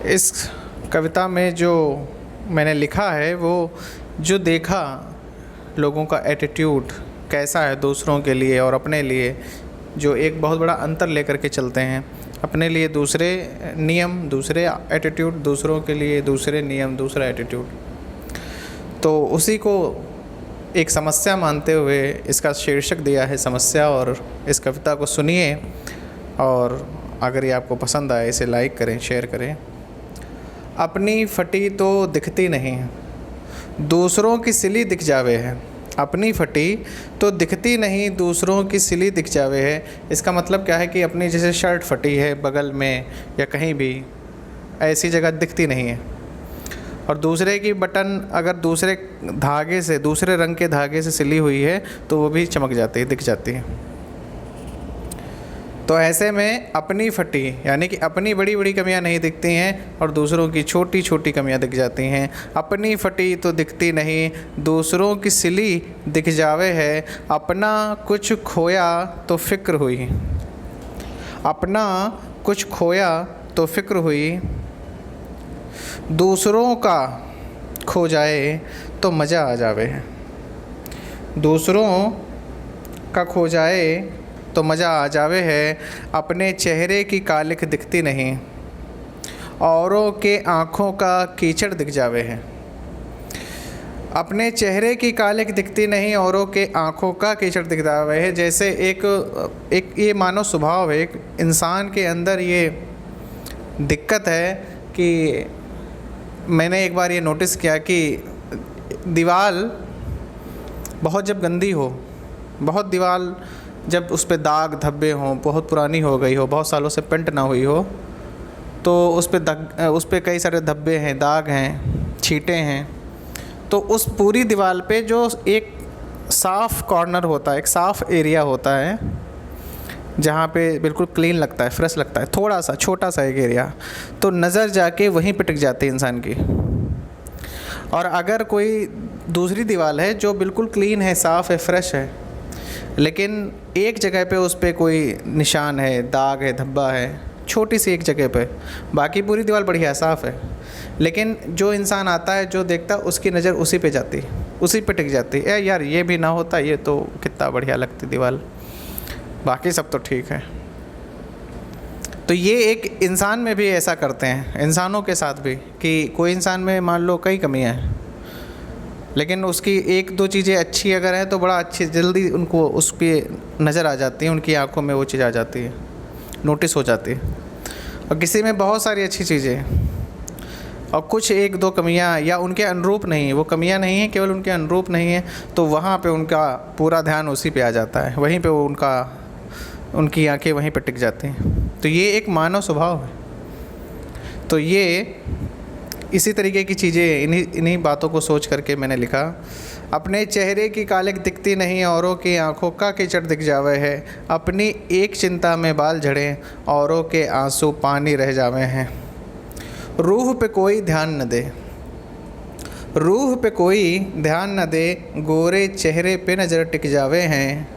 इस कविता में जो मैंने लिखा है वो जो देखा लोगों का एटीट्यूड कैसा है दूसरों के लिए और अपने लिए, जो एक बहुत बड़ा अंतर लेकर के चलते हैं। अपने लिए दूसरे नियम, दूसरे एटीट्यूड, दूसरों के लिए दूसरे नियम, दूसरा एटीट्यूड। तो उसी को एक समस्या मानते हुए इसका शीर्षक दिया है समस्या। और इस कविता को सुनिए और अगर ये आपको पसंद आए इसे लाइक करें, शेयर करें। अपनी फटी तो दिखती नहीं, दूसरों की सिली दिख जावे है। अपनी फटी तो दिखती नहीं, दूसरों की सिली दिख जावे है। इसका मतलब क्या है कि अपनी जैसे शर्ट फटी है बगल में या कहीं भी ऐसी जगह दिखती नहीं है, और दूसरे की बटन अगर दूसरे धागे से, दूसरे रंग के धागे से सिली हुई है तो वो भी चमक जाती है, दिख जाती है। तो ऐसे में अपनी फटी यानी कि अपनी बड़ी बड़ी कमियां नहीं दिखती हैं और दूसरों की छोटी छोटी कमियां दिख जाती हैं। अपनी फटी तो दिखती नहीं, दूसरों की सिली दिख जावे है। अपना कुछ खोया तो फिक्र हुई, अपना कुछ खोया तो फिक्र हुई। दूसरों का खो जाए तो मज़ा आ जावे है। दूसरों का खो जाए तो मज़ा आ जावे है। अपने चेहरे की कालिख दिखती नहीं, औरों के आँखों का कीचड़ दिख जावे है। अपने चेहरे की कालिख दिखती नहीं, औरों के आँखों का कीचड़ दिख जावे है। जैसे एक ये मानव स्वभाव है, एक इंसान के अंदर ये दिक्कत है कि मैंने एक बार ये नोटिस किया कि दीवार बहुत जब गंदी हो, बहुत दीवार जब उस पे दाग धब्बे हों, बहुत पुरानी हो गई हो, बहुत सालों से पेंट ना हुई हो, तो उस पे कई सारे धब्बे हैं, दाग हैं, छींटे हैं। तो उस पूरी दीवार पे जो एक साफ़ कॉर्नर होता है, एक साफ़ एरिया होता है जहाँ पे बिल्कुल क्लीन लगता है, फ्रेश लगता है, थोड़ा सा छोटा सा एक एरिया, तो नज़र जाके वहीं पे टिक जाती है इंसान की। और अगर कोई दूसरी दीवार है जो बिल्कुल क्लीन है, साफ़ है, फ्रेश है, लेकिन एक जगह पे उस पर कोई निशान है, दाग है, धब्बा है, छोटी सी एक जगह पे, बाकी पूरी दीवार बढ़िया साफ़ है, लेकिन जो इंसान आता है, जो देखता है, उसकी नज़र उसी पे जाती है, उसी पे टिक जाती है। यार ये भी ना होता, ये तो कितना बढ़िया लगती दीवार, बाकी सब तो ठीक है। तो ये एक इंसान में भी ऐसा करते हैं, इंसानों के साथ भी, कि कोई इंसान में मान लो कई कमियां हैं, लेकिन उसकी एक दो चीज़ें अच्छी अगर हैं तो बड़ा अच्छी जल्दी उनको उस पर नज़र आ जाती है, उनकी आंखों में वो चीज़ आ जाती है, नोटिस हो जाती है। और किसी में बहुत सारी अच्छी चीज़ें और कुछ एक दो कमियां या उनके अनुरूप नहीं, वो कमियां नहीं हैं, केवल उनके अनुरूप नहीं है, तो वहाँ पे उनका पूरा ध्यान उसी पे आ जाता है, वहीं पे वो उनकी आंखें वहीं पे टिक जाती हैं। तो ये एक मानव स्वभाव है। तो ये इसी तरीके की चीज़ें, इन्हीं बातों को सोच करके मैंने लिखा। अपने चेहरे की कालिख दिखती नहीं, औरों की आंखों का कीचड़ दिख जावे है। अपनी एक चिंता में बाल झड़े, औरों के आंसू पानी रह जावे हैं। रूह पे कोई ध्यान न दे, रूह पे कोई ध्यान न दे, गोरे चेहरे पे नज़र टिक जावे हैं।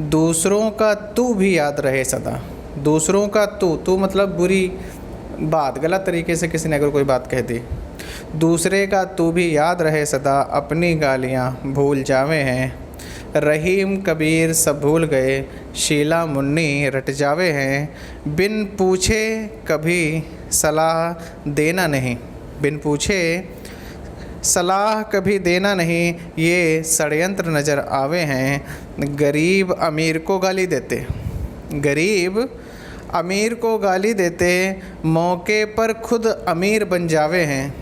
दूसरों का तू भी याद रहे सदा, दूसरों का तू मतलब बुरी बात, गलत तरीके से किसी ने अगर कोई बात कह दी, दूसरे का तू भी याद रहे सदा। अपनी गालियाँ भूल जावे हैं। रहीम कबीर सब भूल गए, शीला मुन्नी रट जावे हैं। बिन पूछे कभी सलाह देना नहीं, बिन पूछे सलाह कभी देना नहीं, ये षड्यंत्र नज़र आवे हैं। गरीब अमीर को गाली देते, गरीब अमीर को गाली देते, मौके पर खुद अमीर बन जावे हैं।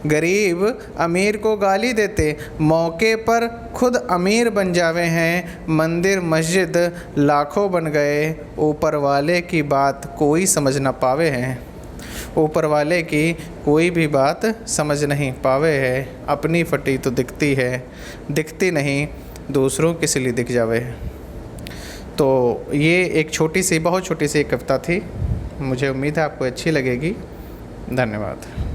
गरीब अमीर को गाली देते, मौके पर खुद अमीर बन जावे हैं। मंदिर मस्जिद लाखों बन गए, ऊपर वाले की बात कोई समझ न पावे हैं। ऊपर वाले की कोई भी बात समझ नहीं पावे है। अपनी फटी तो दिखती है, दिखती नहीं, दूसरों की सिली दिख जावे है। तो ये एक छोटी सी, बहुत छोटी सी एक कविता थी। मुझे उम्मीद है आपको अच्छी लगेगी। धन्यवाद।